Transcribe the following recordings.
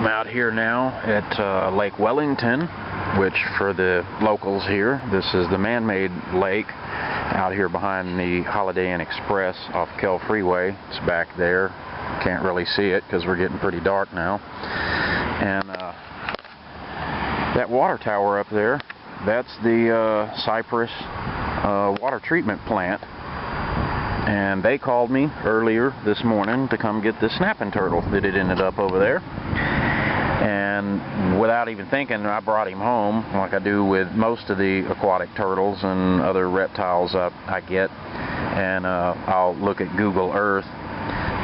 I'm out here now at Lake Wellington, which for the locals here, this is the man-made lake out here behind the Holiday Inn Express off Kell Freeway. It's back there. Can't really see it because we're getting pretty dark now. And that water tower up there, that's the Cypress water treatment plant. And they called me earlier this morning to come get this snapping turtle that had ended up over there. And without even thinking, I brought him home like I do with most of the aquatic turtles and other reptiles I get. And I'll look at Google Earth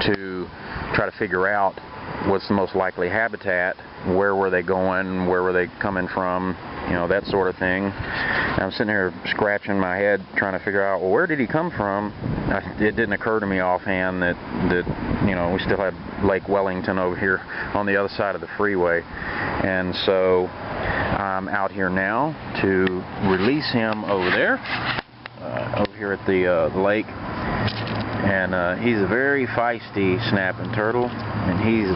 to try to figure out what's the most likely habitat, where were they going, where were they coming from, you know, that sort of thing. And I'm sitting here scratching my head trying to figure out, well, where did he come from? It didn't occur to me offhand that you know, we still had Lake Wellington over here on the other side of the freeway. And so I'm out here now to release him over there, over here at the lake. And he's a very feisty snapping turtle, and he's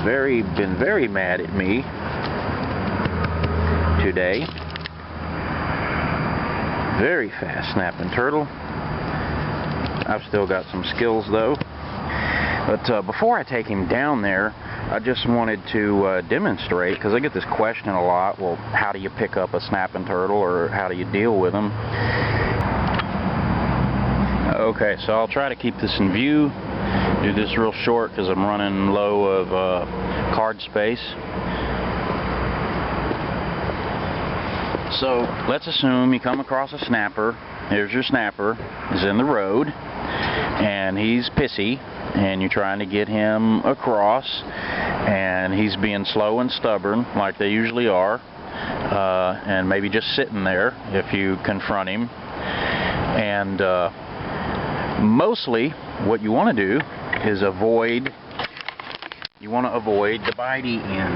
been very mad at me today. Very fast snapping turtle. I've still got some skills though. But before I take him down there, I just wanted to demonstrate, because I get this question a lot, well, how do you pick up a snapping turtle, or how do you deal with them? Okay, so I'll try to keep this in view, do this real short because I'm running low of card space. So let's assume you come across a snapper. Here's your snapper. He's in the road and he's pissy, and you're trying to get him across, and he's being slow and stubborn like they usually are, and maybe just sitting there if you confront him. And mostly what you want to do is avoid the bitey end.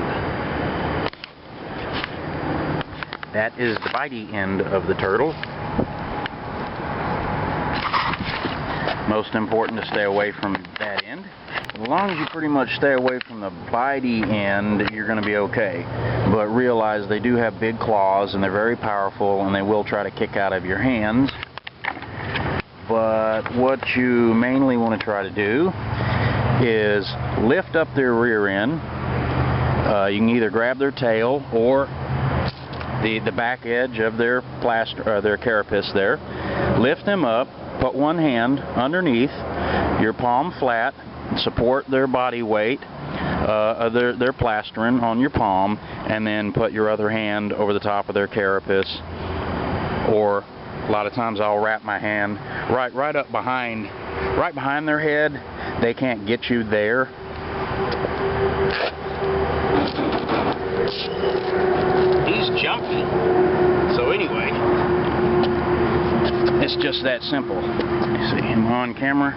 That is the bitey end of the turtle. Most important to stay away from that end. As long as you pretty much stay away from the bitey end, you're going to be okay. But realize they do have big claws, and they're very powerful, and they will try to kick out of your hands. But what you mainly want to try to do is lift up their rear end. You can either grab their tail or the back edge of their their carapace there. Lift them up, put one hand underneath, your palm flat, support their body weight, their plastron on your palm, and then put your other hand over the top of their carapace. Or a lot of times I'll wrap my hand right up behind their head. They can't get you there. He's jumpy. So anyway, it's just that simple. You see him on camera?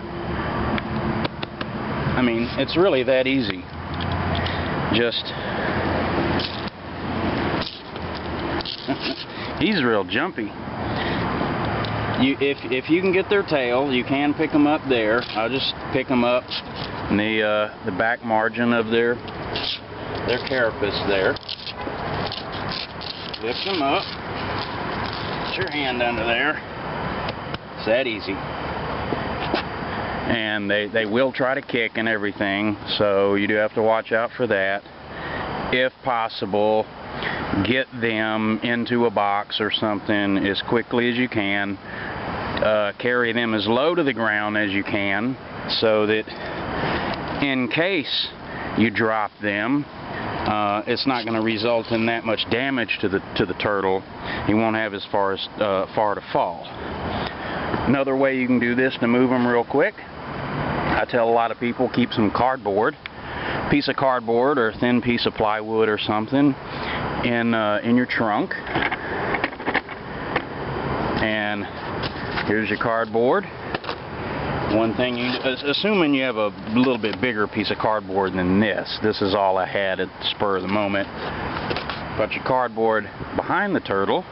I mean, it's really that easy. Just he's real jumpy. If you can get their tail, you can pick them up there. I'll just pick them up in the back margin of their carapace there. Lift them up. Put your hand under there. It's that easy. And they will try to kick and everything, so you do have to watch out for that. If possible, get them into a box or something as quickly as you can. Carry them as low to the ground as you can, so that in case you drop them, it's not going to result in that much damage to the turtle. He won't have as far to fall. Another way you can do this to move them real quick, I tell a lot of people, keep some cardboard, piece of cardboard or a thin piece of plywood or something in your trunk. And here's your cardboard. One thing, assuming you have a little bit bigger piece of cardboard than this is all I had at the spur of the moment. Put your cardboard behind the turtle.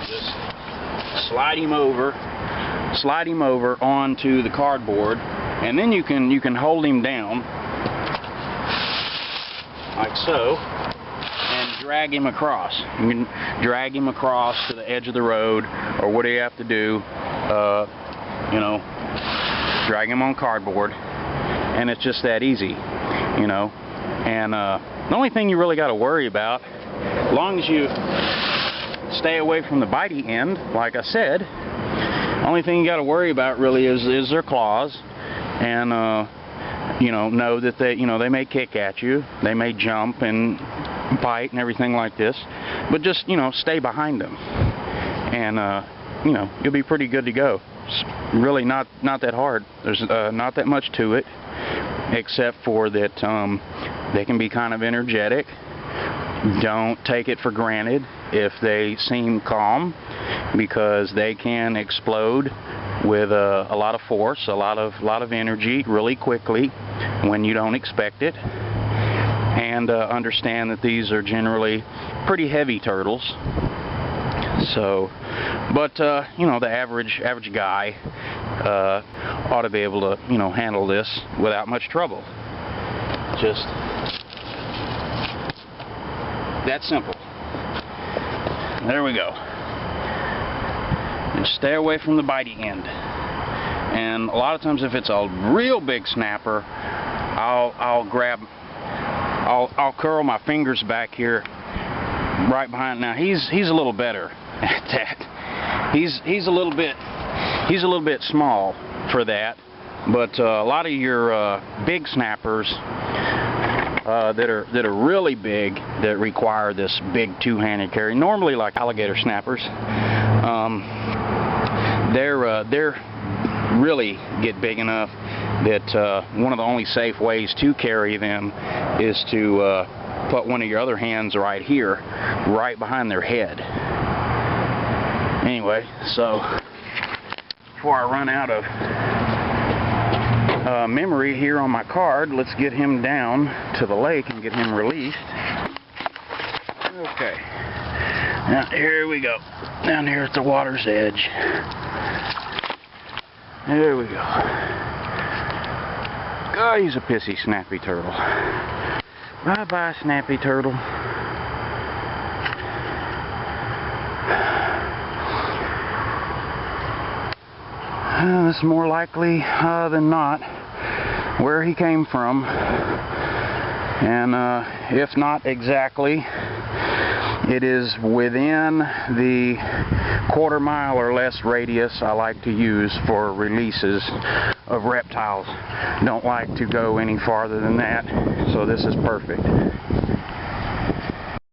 Just slide him over onto the cardboard And then you can hold him down like so and drag him across. You can drag him across to the edge of the road, or what do you have to do? You know, drag him on cardboard, and it's just that easy, you know. And the only thing you really got to worry about, as long as you stay away from the bitey end, like I said, the only thing you got to worry about really is their claws. And you know that they may kick at you, they may jump and bite and everything like this, but just, you know, stay behind them, and you know, you'll be pretty good to go. It's really not that hard. There's not that much to it, except for that they can be kind of energetic. Don't take it for granted if they seem calm, because they can explode with a lot of force, a lot of energy really quickly when you don't expect it. And understand that these are generally pretty heavy turtles. So, but you know, the average guy ought to be able to, you know, handle this without much trouble. Just that simple. There we go. Just stay away from the bitey end. And a lot of times, if it's a real big snapper, I'll curl my fingers back here, right behind. Now he's a little better at that. He's a little bit small for that. But a lot of your big snappers that are really big, that require this big two-handed carry, normally like alligator snappers, they're really get big enough that one of the only safe ways to carry them is to put one of your other hands right here, right behind their head. Anyway, so before I run out of memory here on my card, let's get him down to the lake and get him released. Okay, now here we go, down here at the water's edge. There we go. Oh, he's a pissy snappy turtle. Bye-bye, snappy turtle. This is more likely than not where he came from. And if not exactly, it is within the quarter-mile or less radius I like to use for releases of reptiles. Don't like to go any farther than that, so this is perfect.